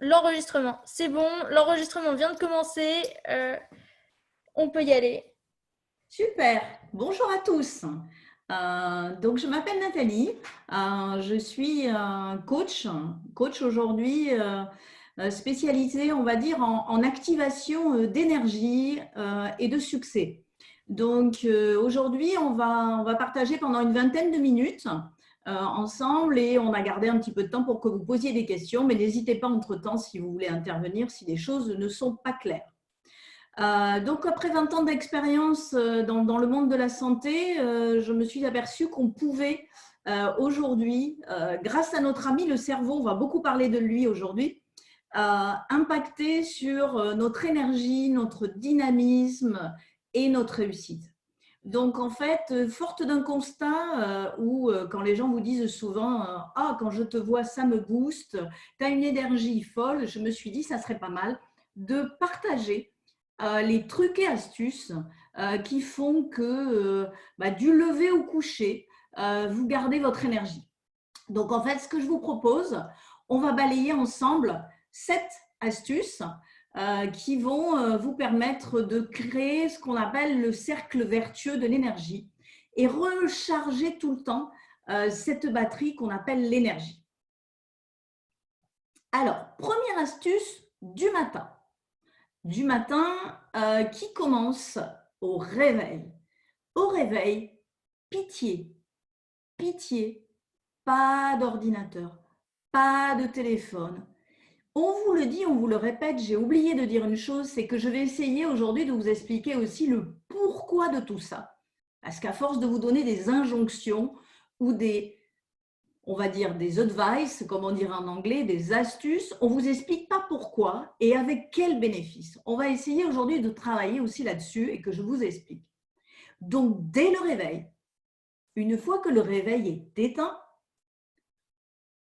L'enregistrement, c'est bon, l'enregistrement vient de commencer, on peut y aller. Super, bonjour à tous. Donc, je m'appelle Nathalie, je suis coach aujourd'hui spécialisée, on va dire, en activation d'énergie et de succès. Donc, aujourd'hui, on va partager pendant une vingtaine de minutes ensemble et on a gardé un petit peu de temps pour que vous posiez des questions, mais n'hésitez pas entre-temps si vous voulez intervenir si les choses ne sont pas claires. Donc, après 20 ans d'expérience dans le monde de la santé, je me suis aperçue qu'on pouvait aujourd'hui, grâce à notre ami le cerveau, on va beaucoup parler de lui aujourd'hui, impacter sur notre énergie, notre dynamisme et notre réussite. Donc, en fait, forte d'un constat où, quand les gens vous disent souvent « Ah, quand je te vois, ça me booste, tu as une énergie folle », je me suis dit, ça serait pas mal de partager les trucs et astuces qui font que du lever au coucher, vous gardez votre énergie. Donc, en fait, ce que je vous propose, on va balayer ensemble 7 astuces qui vont vous permettre de créer ce qu'on appelle le cercle vertueux de l'énergie et recharger tout le temps cette batterie qu'on appelle l'énergie. Alors, première astuce du matin. Qui commence au réveil. Au réveil, pitié, pitié, pas d'ordinateur, pas de téléphone. On vous le dit, on vous le répète, j'ai oublié de dire une chose, c'est que je vais essayer aujourd'hui de vous expliquer aussi le pourquoi de tout ça. Parce qu'à force de vous donner des injonctions ou on va dire des advice, comme on dirait en anglais, des astuces, on ne vous explique pas pourquoi et avec quel bénéfice. On va essayer aujourd'hui de travailler aussi là-dessus et que je vous explique. Donc, dès le réveil, une fois que le réveil est éteint,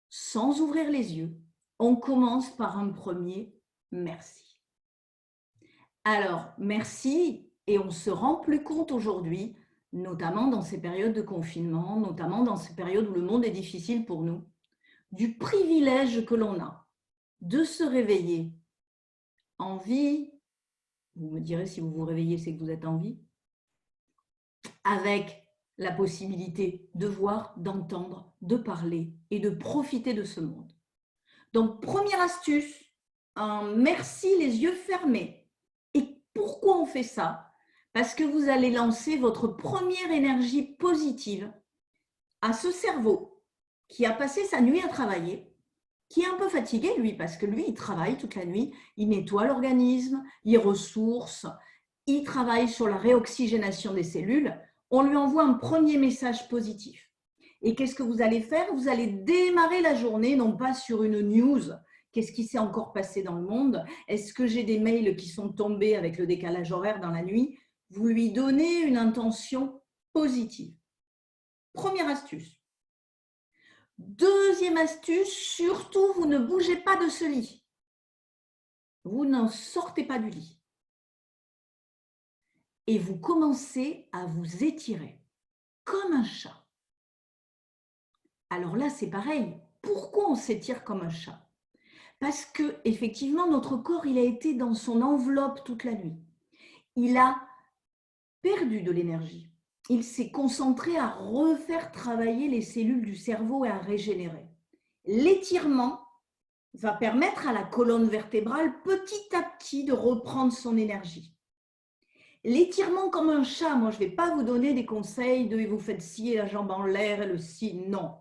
sans ouvrir les yeux, on commence par un premier merci. Alors, merci, et on se rend plus compte aujourd'hui, notamment dans ces périodes de confinement, notamment dans ces périodes où le monde est difficile pour nous, du privilège que l'on a de se réveiller en vie. Vous me direz, si vous vous réveillez, c'est que vous êtes en vie, avec la possibilité de voir, d'entendre, de parler et de profiter de ce monde. Donc, première astuce, un merci les yeux fermés. Et pourquoi on fait ça? Parce que vous allez lancer votre première énergie positive à ce cerveau qui a passé sa nuit à travailler, qui est un peu fatigué, lui, parce que lui, il travaille toute la nuit, il nettoie l'organisme, il ressource, il travaille sur la réoxygénation des cellules. On lui envoie un premier message positif. Et qu'est-ce que vous allez faire? Vous allez démarrer la journée, non pas sur une news. Qu'est-ce qui s'est encore passé dans le monde? Est-ce que j'ai des mails qui sont tombés avec le décalage horaire dans la nuit? Vous lui donnez une intention positive. Première astuce. Deuxième astuce, surtout, vous ne bougez pas de ce lit. Vous n'en sortez pas du lit. Et vous commencez à vous étirer comme un chat. Alors là, c'est pareil. Pourquoi on s'étire comme un chat? Parce que effectivement, notre corps, il a été dans son enveloppe toute la nuit. Il a perdu de l'énergie. Il s'est concentré à refaire travailler les cellules du cerveau et à régénérer. L'étirement va permettre à la colonne vertébrale petit à petit de reprendre son énergie. L'étirement comme un chat, moi je ne vais pas vous donner des conseils de vous faites ci, la jambe en l'air et le ci, non.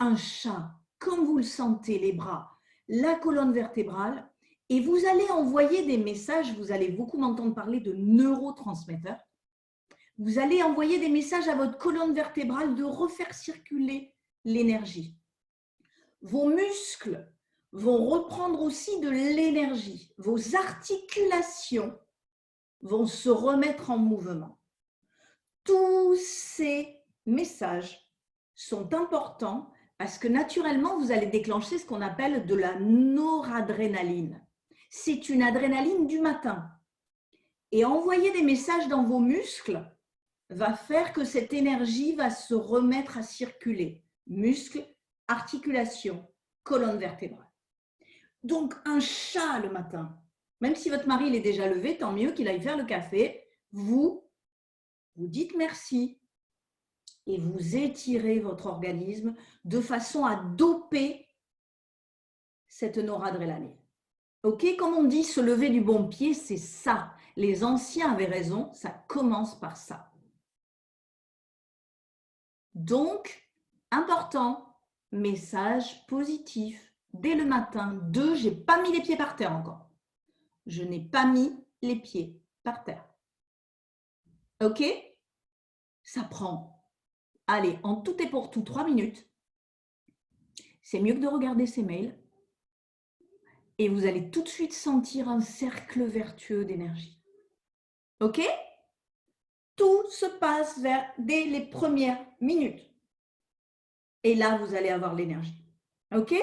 Un chat, comme vous le sentez, les bras, la colonne vertébrale, et vous allez envoyer des messages, vous allez beaucoup m'entendre parler de neurotransmetteurs, vous allez envoyer des messages à votre colonne vertébrale de refaire circuler l'énergie. Vos muscles vont reprendre aussi de l'énergie. Vos articulations vont se remettre en mouvement. Tous ces messages sont importants parce que naturellement, vous allez déclencher ce qu'on appelle de la noradrénaline. C'est une adrénaline du matin. Et envoyer des messages dans vos muscles va faire que cette énergie va se remettre à circuler. Muscles, articulations, colonne vertébrale. Donc, un chat le matin, même si votre mari il est déjà levé, tant mieux qu'il aille faire le café, vous dites merci et vous étirez votre organisme de façon à doper cette noradrénaline. Ok, comme on dit, se lever du bon pied, c'est ça. Les anciens avaient raison, ça commence par ça. Donc, important, message positif. Dès le matin, 2, je n'ai pas mis les pieds par terre encore. Je n'ai pas mis les pieds par terre. Ok? Ça prend, allez, en tout et pour tout, 3 minutes. C'est mieux que de regarder ses mails. Et vous allez tout de suite sentir un cercle vertueux d'énergie. Ok? Tout se passe dès les premières minutes. Et là, vous allez avoir l'énergie. Ok?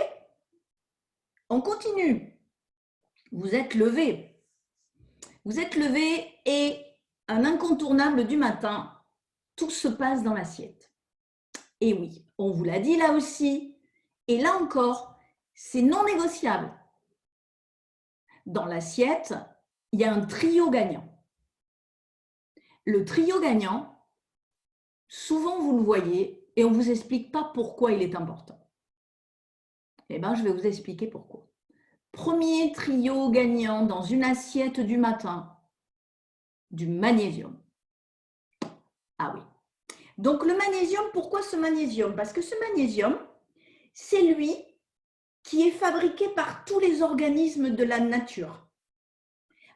On continue. Vous êtes levé. Vous êtes levé et un incontournable du matin, tout se passe dans l'assiette. Et oui, on vous l'a dit là aussi. Et là encore, c'est non négociable. Dans l'assiette, il y a un trio gagnant. Le trio gagnant, souvent vous le voyez et on ne vous explique pas pourquoi il est important. Eh bien, je vais vous expliquer pourquoi. Premier trio gagnant dans une assiette du matin, du magnésium. Ah oui. Donc le magnésium, pourquoi ce magnésium? Parce que ce magnésium, c'est lui qui est fabriqué par tous les organismes de la nature,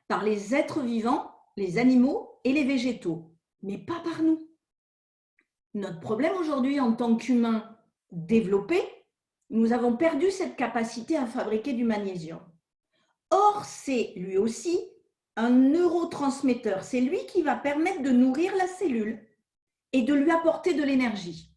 par les êtres vivants, les animaux et les végétaux, mais pas par nous. Notre problème aujourd'hui en tant qu'humains développés, nous avons perdu cette capacité à fabriquer du magnésium. Or, c'est lui aussi un neurotransmetteur. C'est lui qui va permettre de nourrir la cellule et de lui apporter de l'énergie.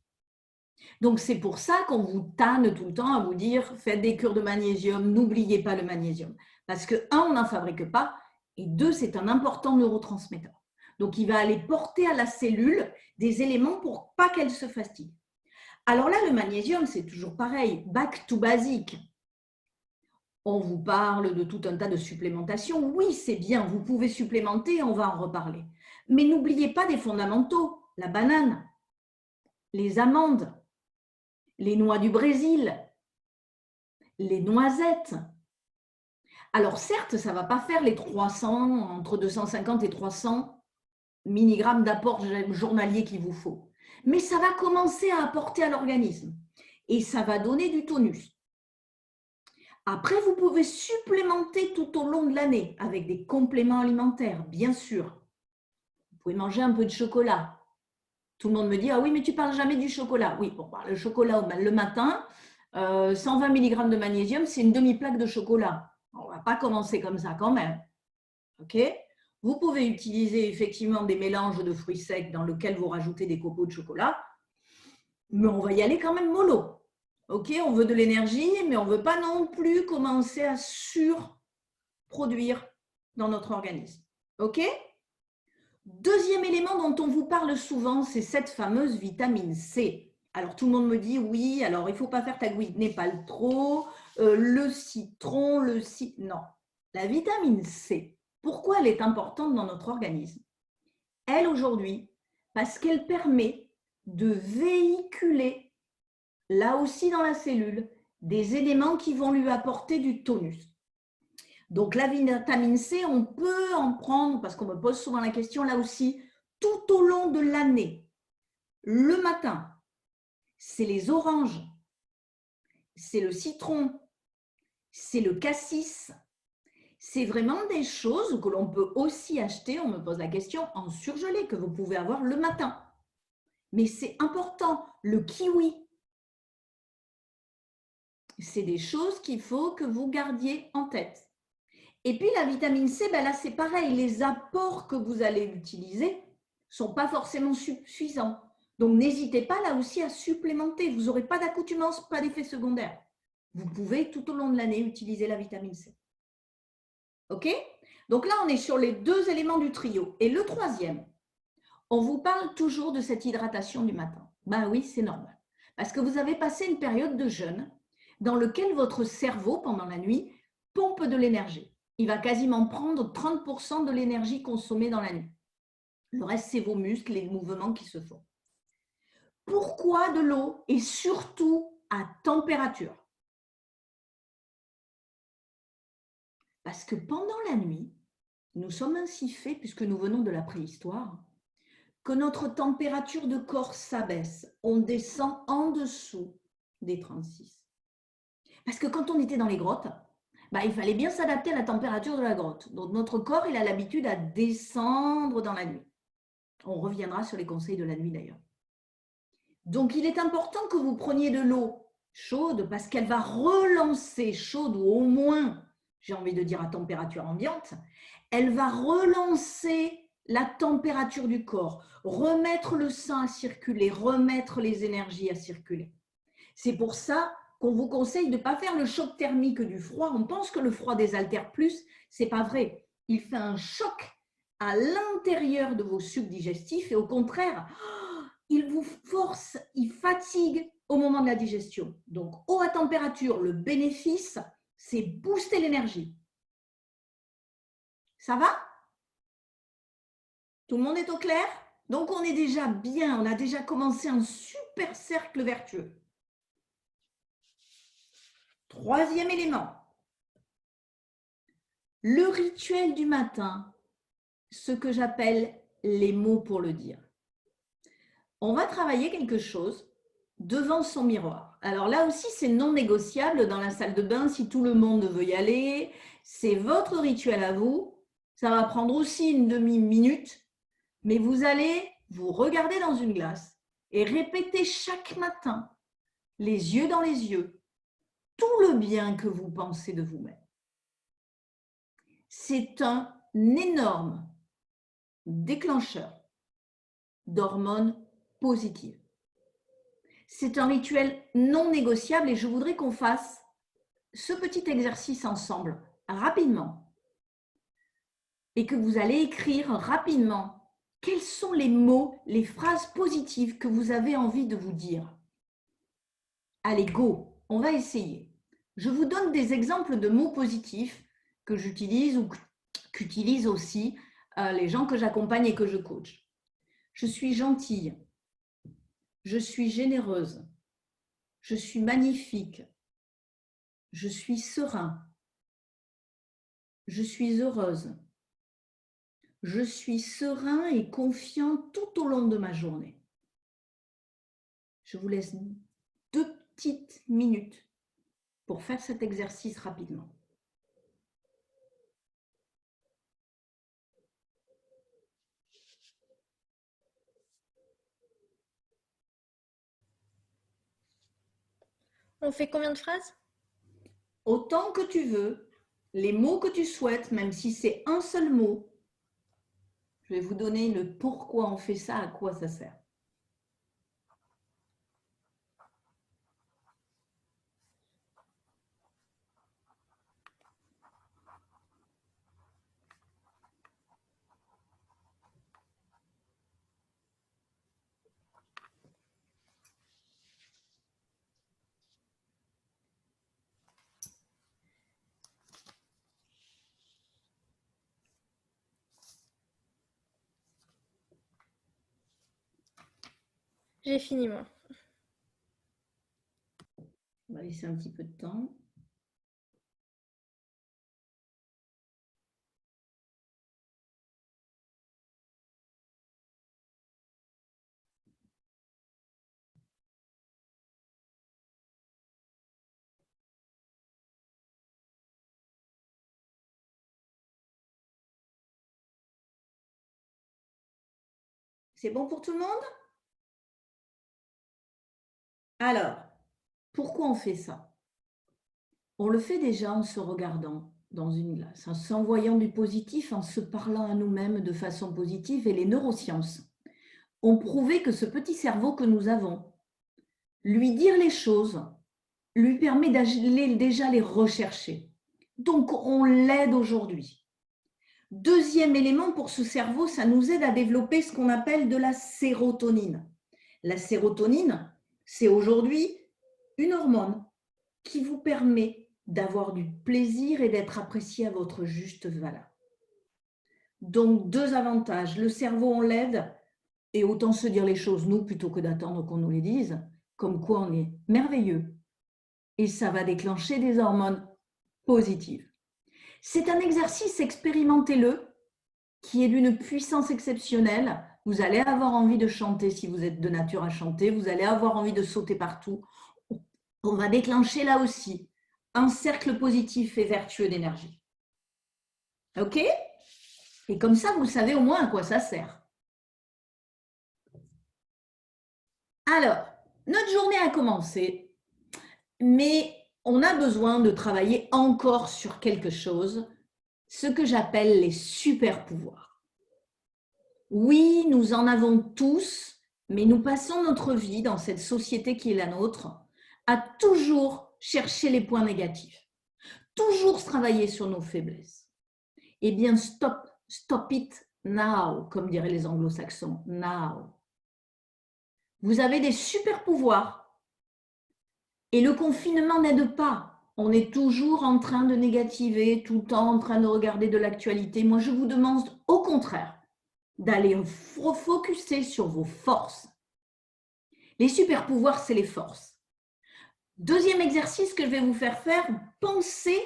Donc, c'est pour ça qu'on vous tanne tout le temps à vous dire « faites des cures de magnésium, n'oubliez pas le magnésium ». Parce que, un, on n'en fabrique pas, et deux, c'est un important neurotransmetteur. Donc, il va aller porter à la cellule des éléments pour pas qu'elle se fatigue. Alors là, le magnésium, c'est toujours pareil, back to basic. On vous parle de tout un tas de supplémentations. Oui, c'est bien, vous pouvez supplémenter, on va en reparler. Mais n'oubliez pas des fondamentaux, la banane, les amandes, les noix du Brésil, les noisettes. Alors certes, ça ne va pas faire les 300, entre 250 et 300 milligrammes d'apport journalier qu'il vous faut. Mais ça va commencer à apporter à l'organisme et ça va donner du tonus. Après, vous pouvez supplémenter tout au long de l'année avec des compléments alimentaires, bien sûr. Vous pouvez manger un peu de chocolat. Tout le monde me dit « Ah oui, mais tu ne parles jamais du chocolat ». Oui, bon, le chocolat le matin, 120 mg de magnésium, c'est une demi-plaque de chocolat. On ne va pas commencer comme ça quand même. Ok ? Vous pouvez utiliser effectivement des mélanges de fruits secs dans lesquels vous rajoutez des copeaux de chocolat, mais on va y aller quand même mollo. Ok, on veut de l'énergie, mais on ne veut pas non plus commencer à surproduire dans notre organisme. Ok? Deuxième élément dont on vous parle souvent, c'est cette fameuse vitamine C. Alors tout le monde me dit oui, alors il ne faut pas faire ta goutte Népal trop, le citron, non. La vitamine C, pourquoi elle est importante dans notre organisme? Elle aujourd'hui, parce qu'elle permet de véhiculer là aussi dans la cellule, des éléments qui vont lui apporter du tonus. Donc la vitamine C, on peut en prendre, parce qu'on me pose souvent la question là aussi, tout au long de l'année. Le matin, c'est les oranges, c'est le citron, c'est le cassis. C'est vraiment des choses que l'on peut aussi acheter, on me pose la question, en surgelé, que vous pouvez avoir le matin. Mais c'est important, le kiwi, c'est des choses qu'il faut que vous gardiez en tête. Et puis la vitamine C, ben là c'est pareil, les apports que vous allez utiliser ne sont pas forcément suffisants. Donc n'hésitez pas là aussi à supplémenter, vous n'aurez pas d'accoutumance, pas d'effet secondaire. Vous pouvez tout au long de l'année utiliser la vitamine C. Ok? Donc là on est sur les deux éléments du trio. Et le troisième, on vous parle toujours de cette hydratation du matin. Ben oui, c'est normal. Parce que vous avez passé une période de jeûne dans laquelle votre cerveau, pendant la nuit, pompe de l'énergie. Il va quasiment prendre 30% de l'énergie consommée dans la nuit. Le reste, c'est vos muscles et les mouvements qui se font. Pourquoi de l'eau et surtout à température? Parce que pendant la nuit, nous sommes ainsi faits, puisque nous venons de la préhistoire, que notre température de corps s'abaisse. On descend en dessous des 36. Parce que quand on était dans les grottes, il fallait bien s'adapter à la température de la grotte. Donc notre corps, il a l'habitude à descendre dans la nuit. On reviendra sur les conseils de la nuit d'ailleurs. Donc il est important que vous preniez de l'eau chaude parce qu'elle va relancer chaude, ou au moins, j'ai envie de dire à température ambiante, elle va relancer la température du corps, remettre le sang à circuler, remettre les énergies à circuler. C'est pour ça qu'on vous conseille de ne pas faire le choc thermique du froid. On pense que le froid désaltère plus, ce n'est pas vrai. Il fait un choc à l'intérieur de vos sucs digestifs et au contraire, il vous force, il fatigue au moment de la digestion. Donc, eau à température, le bénéfice, c'est booster l'énergie. Ça va? Tout le monde est au clair? Donc, on est déjà bien, on a déjà commencé un super cercle vertueux. Troisième élément, le rituel du matin, ce que j'appelle les mots pour le dire. On va travailler quelque chose devant son miroir. Alors là aussi, c'est non négociable dans la salle de bain si tout le monde veut y aller. C'est votre rituel à vous. Ça va prendre aussi une demi-minute, mais vous allez vous regarder dans une glace et répéter chaque matin, les yeux dans les yeux, tout le bien que vous pensez de vous-même. C'est un énorme déclencheur d'hormones positives. C'est un rituel non négociable et je voudrais qu'on fasse ce petit exercice ensemble rapidement et que vous allez écrire rapidement quels sont les mots, les phrases positives que vous avez envie de vous dire. Allez, go, on va essayer. Je vous donne des exemples de mots positifs que j'utilise ou qu'utilisent aussi les gens que j'accompagne et que je coach. Je suis gentille. Je suis généreuse. Je suis magnifique. Je suis serein. Je suis heureuse. Je suis serein et confiant tout au long de ma journée. Je vous laisse 2 petites minutes pour faire cet exercice rapidement. On fait combien de phrases? Autant que tu veux, les mots que tu souhaites, même si c'est un seul mot. Je vais vous donner le pourquoi on fait ça, à quoi ça sert. J'ai fini, moi. On va laisser un petit peu de temps. C'est bon pour tout le monde? Alors, pourquoi on fait ça? On le fait déjà en se regardant dans une glace, en s'envoyant du positif, en se parlant à nous-mêmes de façon positive. Et les neurosciences ont prouvé que ce petit cerveau que nous avons, lui dire les choses, lui permet déjà les rechercher. Donc, on l'aide aujourd'hui. Deuxième élément pour ce cerveau, ça nous aide à développer ce qu'on appelle de la sérotonine. La sérotonine, c'est aujourd'hui une hormone qui vous permet d'avoir du plaisir et d'être apprécié à votre juste valeur. Donc, 2 avantages. Le cerveau, on l'aide et autant se dire les choses, nous, plutôt que d'attendre qu'on nous les dise, comme quoi on est merveilleux. Et ça va déclencher des hormones positives. C'est un exercice, expérimentez-le, qui est d'une puissance exceptionnelle. Vous allez avoir envie de chanter si vous êtes de nature à chanter, vous allez avoir envie de sauter partout. On va déclencher là aussi un cercle positif et vertueux d'énergie. OK? Et comme ça, vous savez au moins à quoi ça sert. Alors, notre journée a commencé, mais on a besoin de travailler encore sur quelque chose, ce que j'appelle les super pouvoirs. Oui, nous en avons tous, mais nous passons notre vie dans cette société qui est la nôtre à toujours chercher les points négatifs, toujours travailler sur nos faiblesses. Eh bien, stop it now, comme diraient les anglo-saxons, now. Vous avez des super pouvoirs et le confinement n'aide pas. On est toujours en train de négativer, tout le temps en train de regarder de l'actualité. Moi, je vous demande au contraire d'aller focuser sur vos forces. Les super pouvoirs, c'est les forces. Deuxième exercice que je vais vous faire faire, pensez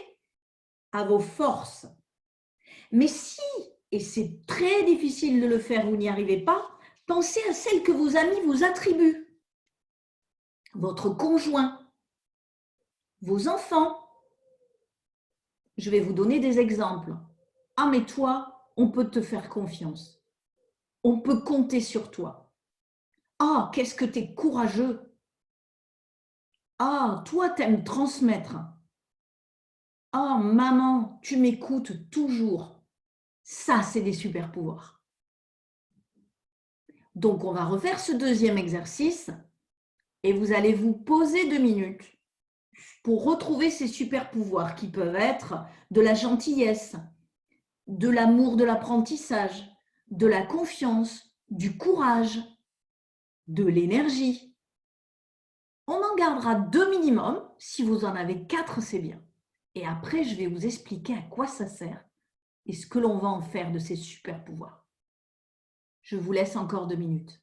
à vos forces. Mais si, et c'est très difficile de le faire, vous n'y arrivez pas, pensez à celles que vos amis vous attribuent. Votre conjoint, vos enfants. Je vais vous donner des exemples. Ah, mais toi, on peut te faire confiance. On peut compter sur toi. Ah, qu'est-ce que tu es courageux. Ah, toi, t'aimes transmettre. Ah, maman, tu m'écoutes toujours. Ça, c'est des super pouvoirs. Donc, on va refaire ce deuxième exercice et vous allez vous poser 2 minutes pour retrouver ces super pouvoirs qui peuvent être de la gentillesse, de l'amour de l'apprentissage, de la confiance, du courage, de l'énergie. On en gardera 2 minimum. Si vous en avez 4, c'est bien. Et après, je vais vous expliquer à quoi ça sert et ce que l'on va en faire de ces super pouvoirs. Je vous laisse encore 2 minutes.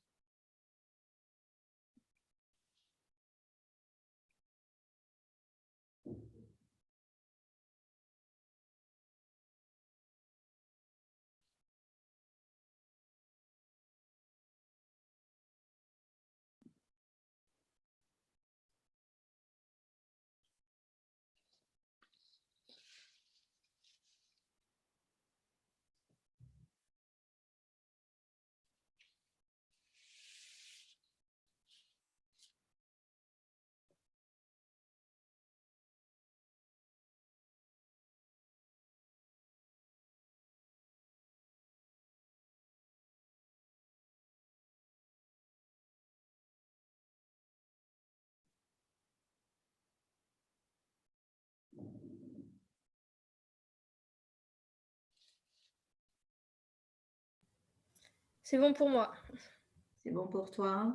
C'est bon pour moi. C'est bon pour toi?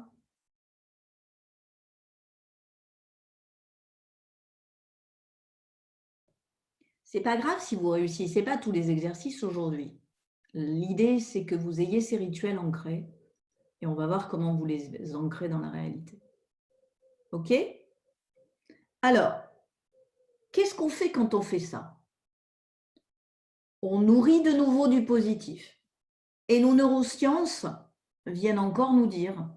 C'est pas grave si vous réussissez pas tous les exercices aujourd'hui. L'idée, c'est que vous ayez ces rituels ancrés et on va voir comment vous les ancrez dans la réalité. OK? Alors, qu'est-ce qu'on fait quand on fait ça? On nourrit de nouveau du positif. Et nos neurosciences viennent encore nous dire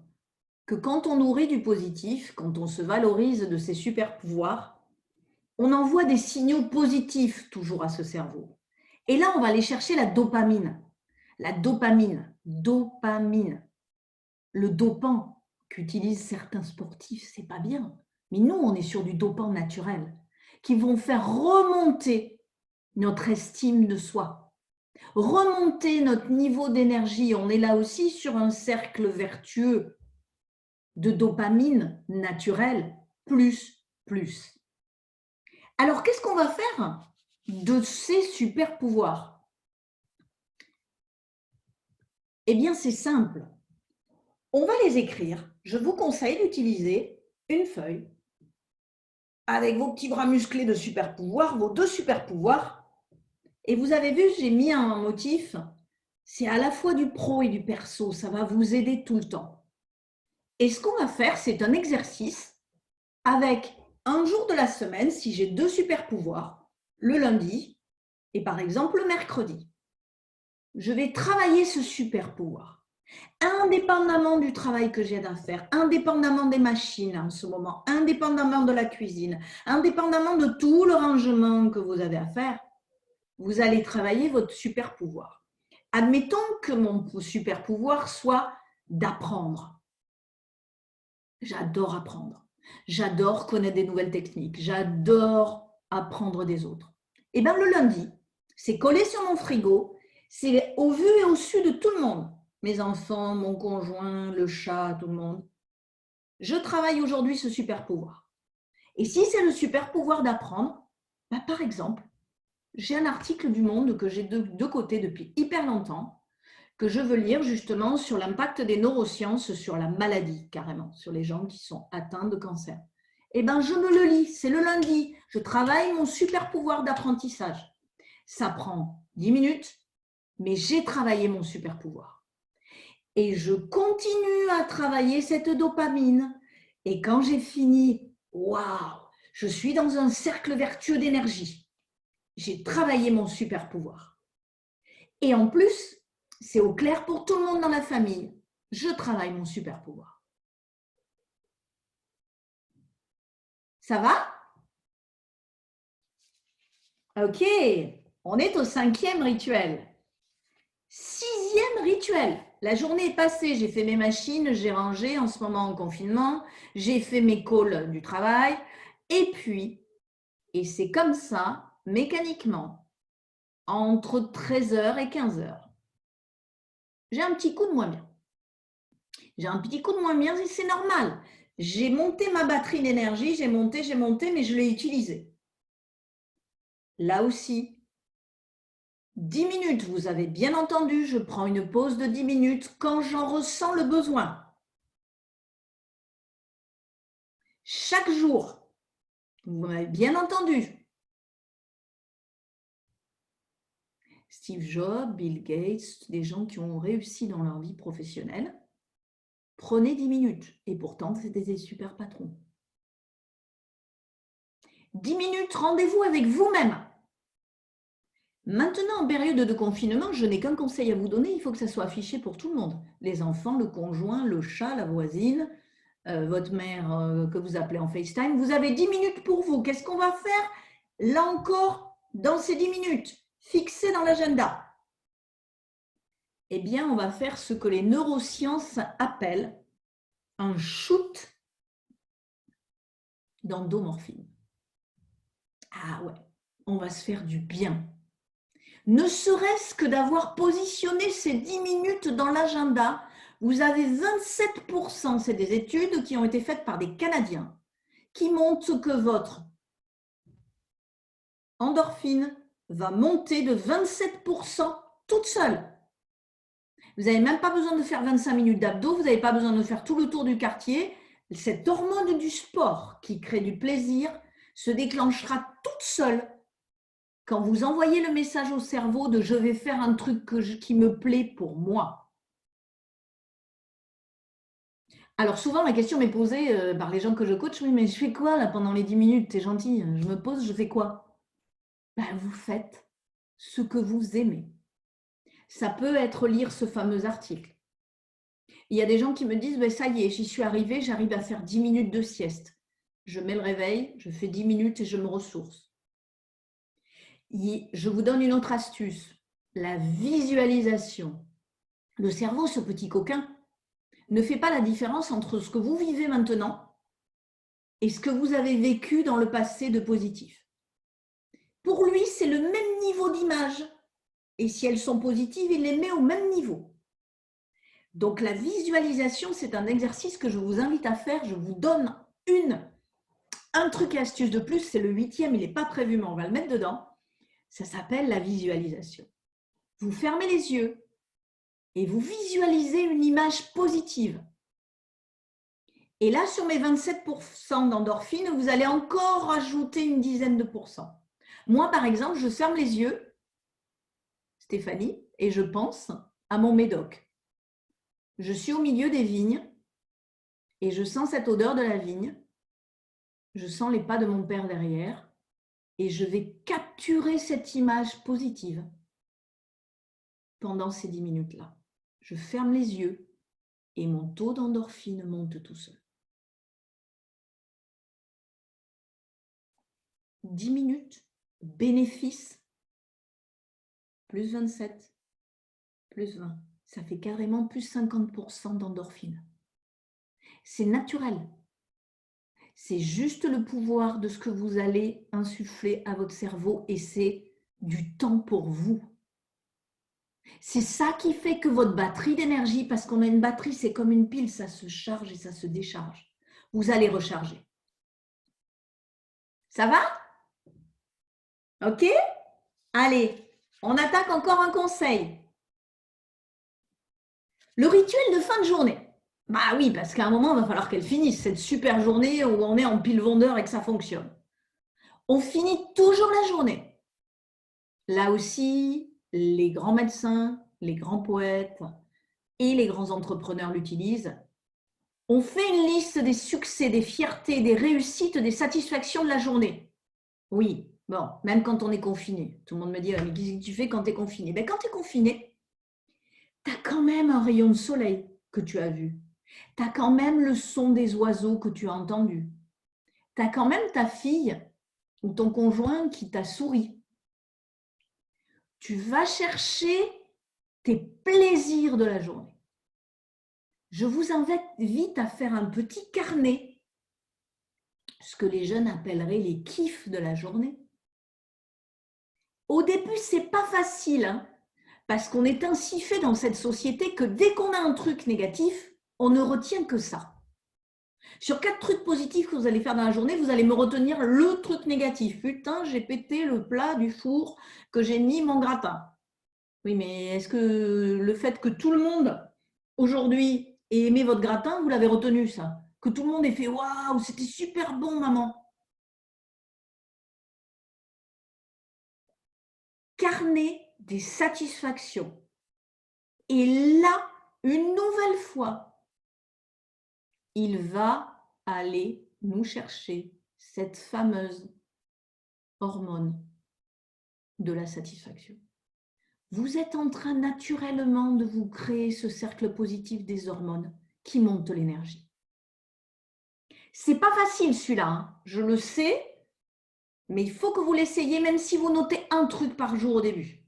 que quand on nourrit du positif, quand on se valorise de ses super pouvoirs, on envoie des signaux positifs toujours à ce cerveau. Et là, on va aller chercher la dopamine. La dopamine, le dopant qu'utilisent certains sportifs, c'est pas bien. Mais nous, on est sur du dopant naturel qui vont faire remonter notre estime de soi, remonter notre niveau d'énergie. On est là aussi sur un cercle vertueux de dopamine naturelle, plus, plus. Alors, qu'est-ce qu'on va faire de ces super pouvoirs? Eh bien, c'est simple. On va les écrire. Je vous conseille d'utiliser une feuille avec vos petits bras musclés de super pouvoir, vos 2 super pouvoirs. Et vous avez vu, j'ai mis un motif, c'est à la fois du pro et du perso, ça va vous aider tout le temps. Et ce qu'on va faire, c'est un exercice avec un jour de la semaine, si j'ai 2 super pouvoirs, le lundi et par exemple le mercredi. Je vais travailler ce super pouvoir, indépendamment du travail que j'ai à faire, indépendamment des machines en ce moment, indépendamment de la cuisine, indépendamment de tout le rangement que vous avez à faire, vous allez travailler votre super pouvoir. Admettons que mon super pouvoir soit d'apprendre. J'adore apprendre. J'adore connaître des nouvelles techniques. J'adore apprendre des autres. Et bien le lundi, c'est collé sur mon frigo, c'est au vu et au su de tout le monde. Mes enfants, mon conjoint, le chat, tout le monde. Je travaille aujourd'hui ce super pouvoir. Et si c'est le super pouvoir d'apprendre, ben par exemple, j'ai un article du Monde que j'ai de côté depuis hyper longtemps, que je veux lire justement sur l'impact des neurosciences sur la maladie, carrément, sur les gens qui sont atteints de cancer. Eh bien, je me le lis, c'est le lundi. Je travaille mon super pouvoir d'apprentissage. Ça prend 10 minutes, mais j'ai travaillé mon super pouvoir. Et je continue à travailler cette dopamine. Et quand j'ai fini, waouh, je suis dans un cercle vertueux d'énergie. J'ai travaillé mon super pouvoir. Et en plus, c'est au clair pour tout le monde dans la famille. Je travaille mon super pouvoir. Ça va? Ok, on est au 5e rituel. 6e rituel. La journée est passée, j'ai fait mes machines, j'ai rangé en ce moment en confinement, j'ai fait mes calls du travail. Et puis, et c'est comme ça, mécaniquement, entre 13h et 15h, j'ai un petit coup de moins bien. J'ai un petit coup de moins bien et c'est normal. J'ai monté ma batterie d'énergie, j'ai monté, mais je l'ai utilisée. Là aussi, 10 minutes, vous avez bien entendu, je prends une pause de 10 minutes quand j'en ressens le besoin. Chaque jour, vous m'avez bien entendu. Steve Jobs, Bill Gates, des gens qui ont réussi dans leur vie professionnelle, prenez 10 minutes. Et pourtant, c'était des super patrons. 10 minutes, rendez-vous avec vous-même. Maintenant, en période de confinement, je n'ai qu'un conseil à vous donner, il faut que ça soit affiché pour tout le monde. Les enfants, le conjoint, le chat, la voisine, votre mère que vous appelez en FaceTime. Vous avez 10 minutes pour vous. Qu'est-ce qu'on va faire? Là encore, dans ces 10 minutes, fixées dans l'agenda. Eh bien, on va faire ce que les neurosciences appellent un shoot d'endomorphine. Ah ouais, on va se faire du bien. Ne serait-ce que d'avoir positionné ces 10 minutes dans l'agenda, vous avez 27%, c'est des études qui ont été faites par des Canadiens, qui montrent que votre endorphine va monter de 27% toute seule. Vous n'avez même pas besoin de faire 25 minutes d'abdos, vous n'avez pas besoin de faire tout le tour du quartier. Cette hormone du sport qui crée du plaisir se déclenchera toute seule quand vous envoyez le message au cerveau de « je vais faire un truc qui me plaît pour moi ». Alors souvent, la question m'est posée par les gens que je coach, oui, mais je fais quoi là pendant les 10 minutes? T'es gentil, je me pose, je fais quoi? Ben, vous faites ce que vous aimez. Ça peut être lire ce fameux article. Il y a des gens qui me disent, ben, ça y est, j'y suis arrivée, j'arrive à faire 10 minutes de sieste. Je mets le réveil, je fais 10 minutes et je me ressource. Je vous donne une autre astuce, la visualisation. Le cerveau, ce petit coquin, ne fait pas la différence entre ce que vous vivez maintenant et ce que vous avez vécu dans le passé de positif. Pour lui, c'est le même niveau d'image. Et si elles sont positives, il les met au même niveau. Donc la visualisation, c'est un exercice que je vous invite à faire. Je vous donne un truc et astuce de plus, c'est le 8e, il n'est pas prévu, mais on va le mettre dedans. Ça s'appelle la visualisation. Vous fermez les yeux et vous visualisez une image positive. Et là, sur mes 27% d'endorphines, vous allez encore rajouter une dizaine de pourcents. Moi, par exemple, je ferme les yeux, Stéphanie, et je pense à mon médoc. Je suis au milieu des vignes et je sens cette odeur de la vigne. Je sens les pas de mon père derrière et je vais capturer cette image positive pendant ces 10 minutes-là. Je ferme les yeux et mon taux d'endorphine monte tout seul. 10 minutes, bénéfice, plus 27, plus 20. Ça fait carrément plus 50% d'endorphine. C'est naturel. C'est juste le pouvoir de ce que vous allez insuffler à votre cerveau et c'est du temps pour vous. C'est ça qui fait que votre batterie d'énergie, parce qu'on a une batterie, c'est comme une pile, ça se charge et ça se décharge. Vous allez recharger. Ça va? Ok? Allez, on attaque encore un conseil. Le rituel de fin de journée. Bah oui, parce qu'à un moment, il va falloir qu'elle finisse, cette super journée où on est en pile vendeur et que ça fonctionne. On finit toujours la journée. Là aussi, les grands médecins, les grands poètes et les grands entrepreneurs l'utilisent. On fait une liste des succès, des fiertés, des réussites, des satisfactions de la journée. Oui, bon, même quand on est confiné. Tout le monde me dit, mais qu'est-ce que tu fais quand tu es confiné? Ben, quand tu es confiné, tu as quand même un rayon de soleil que tu as vu. Tu as quand même le son des oiseaux que tu as entendu. Tu as quand même ta fille ou ton conjoint qui t'a souri. Tu vas chercher tes plaisirs de la journée. Je vous invite à faire un petit carnet, ce que les jeunes appelleraient les kiffs de la journée. Au début, ce n'est pas facile, hein, parce qu'on est ainsi fait dans cette société que dès qu'on a un truc négatif, on ne retient que ça. Sur 4 trucs positifs que vous allez faire dans la journée, vous allez me retenir le truc négatif. Putain, j'ai pété le plat du four que j'ai mis mon gratin. Oui, mais est-ce que le fait que tout le monde, aujourd'hui, ait aimé votre gratin, vous l'avez retenu, ça? Que tout le monde ait fait « Waouh, c'était super bon, maman !» Carnet des satisfactions. Et là, une nouvelle fois, il va aller nous chercher cette fameuse hormone de la satisfaction. Vous êtes en train naturellement de vous créer ce cercle positif des hormones qui montent l'énergie. C'est pas facile celui-là, hein, je le sais, mais il faut que vous l'essayiez même si vous notez un truc par jour au début.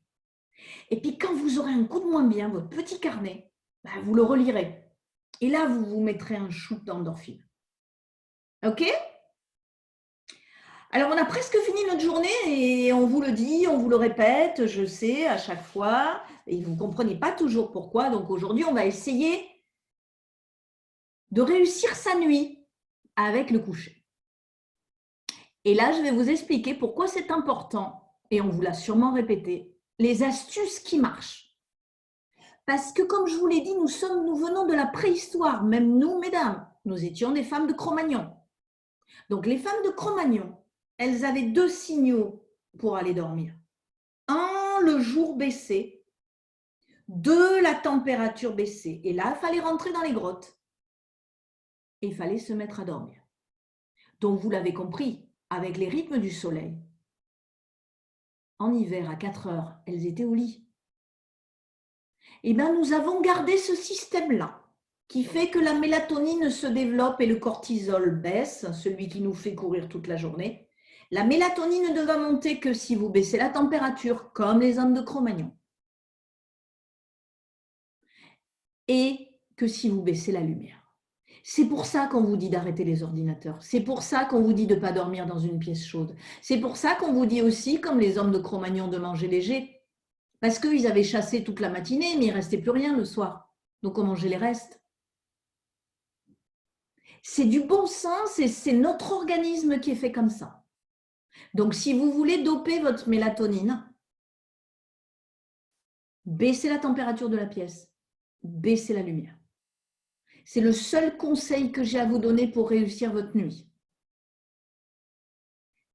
Et puis quand vous aurez un coup de moins bien, votre petit carnet, vous le relirez. Et là, vous vous mettrez un shoot d'endorphine. Ok? Alors, on a presque fini notre journée et on vous le dit, on vous le répète, je sais, à chaque fois. Et vous ne comprenez pas toujours pourquoi. Donc, aujourd'hui, on va essayer de réussir sa nuit avec le coucher. Et là, je vais vous expliquer pourquoi c'est important, et on vous l'a sûrement répété, les astuces qui marchent. Parce que, comme je vous l'ai dit, nous venons de la préhistoire, même nous, mesdames, nous étions des femmes de Cro-Magnon. Donc, les femmes de Cro-Magnon, elles avaient 2 signaux pour aller dormir. 1, le jour baissé. 2, la température baissée. Et là, il fallait rentrer dans les grottes. Et il fallait se mettre à dormir. Donc, vous l'avez compris, avec les rythmes du soleil, en hiver, à 4 heures, elles étaient au lit. Eh bien, nous avons gardé ce système-là, qui fait que la mélatonine se développe et le cortisol baisse, celui qui nous fait courir toute la journée. La mélatonine ne va monter que si vous baissez la température, comme les hommes de Cro-Magnon. Et que si vous baissez la lumière. C'est pour ça qu'on vous dit d'arrêter les ordinateurs. C'est pour ça qu'on vous dit de ne pas dormir dans une pièce chaude. C'est pour ça qu'on vous dit aussi, comme les hommes de Cro-Magnon, de manger léger. Parce qu'ils avaient chassé toute la matinée, mais il ne restait plus rien le soir. Donc on mangeait les restes. C'est du bon sens et c'est notre organisme qui est fait comme ça. Donc si vous voulez doper votre mélatonine, baissez la température de la pièce, baissez la lumière. C'est le seul conseil que j'ai à vous donner pour réussir votre nuit.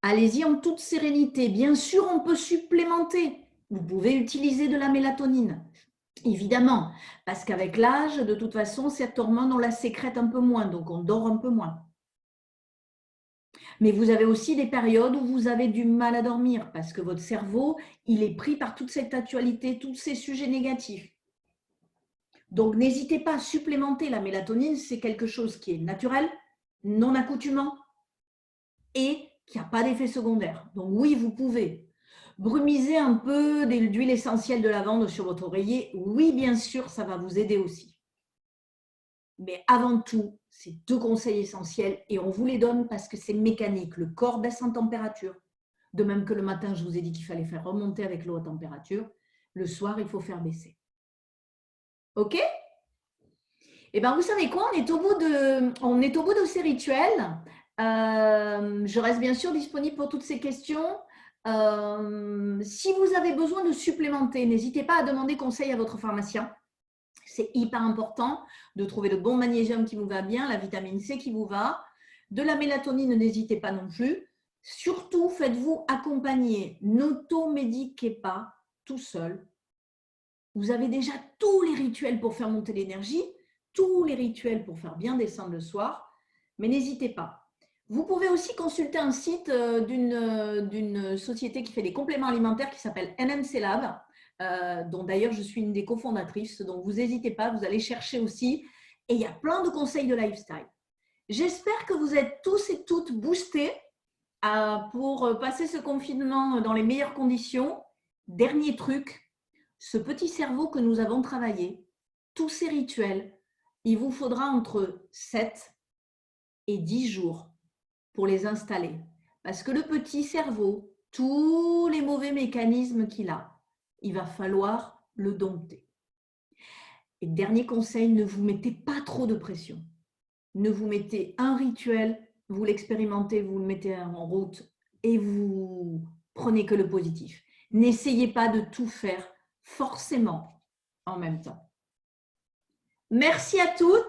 Allez-y en toute sérénité. Bien sûr, on peut supplémenter. Vous pouvez utiliser de la mélatonine. Évidemment, parce qu'avec l'âge, de toute façon, cette hormone, on la sécrète un peu moins, donc on dort un peu moins. Mais vous avez aussi des périodes où vous avez du mal à dormir parce que votre cerveau, il est pris par toute cette actualité, tous ces sujets négatifs. Donc, n'hésitez pas à supplémenter la mélatonine, c'est quelque chose qui est naturel, non accoutumant et qui n'a pas d'effet secondaire. Donc, oui, vous pouvez. Brumiser un peu d'huile essentielle de lavande sur votre oreiller, oui, bien sûr, ça va vous aider aussi. Mais avant tout, c'est 2 conseils essentiels et on vous les donne parce que c'est mécanique. Le corps baisse en température. De même que le matin, je vous ai dit qu'il fallait faire remonter avec l'eau à température. Le soir, il faut faire baisser. OK? Eh bien, vous savez quoi? On est au bout de ces rituels. Je reste bien sûr disponible pour toutes ces questions. Si vous avez besoin de supplémenter, n'hésitez pas à demander conseil à votre pharmacien. C'est hyper important de trouver le bon magnésium qui vous va bien, la vitamine C qui vous va. De la mélatonine, n'hésitez pas non plus. Surtout, faites-vous accompagner. N'automédiquez pas tout seul. Vous avez déjà tous les rituels pour faire monter l'énergie, tous les rituels pour faire bien descendre le soir, mais n'hésitez pas. Vous pouvez aussi consulter un site d'une société qui fait des compléments alimentaires qui s'appelle NMC Lab, dont d'ailleurs je suis une des cofondatrices, donc vous n'hésitez pas, vous allez chercher aussi, et il y a plein de conseils de lifestyle. J'espère que vous êtes tous et toutes boostés pour passer ce confinement dans les meilleures conditions. Dernier truc, ce petit cerveau que nous avons travaillé, tous ces rituels, il vous faudra entre 7 et 10 jours pour les installer. Parce que le petit cerveau, tous les mauvais mécanismes qu'il a, il va falloir le dompter. Et dernier conseil, ne vous mettez pas trop de pression. Ne vous mettez un rituel, vous l'expérimentez, vous le mettez en route et vous prenez que le positif. N'essayez pas de tout faire forcément en même temps. Merci à toutes.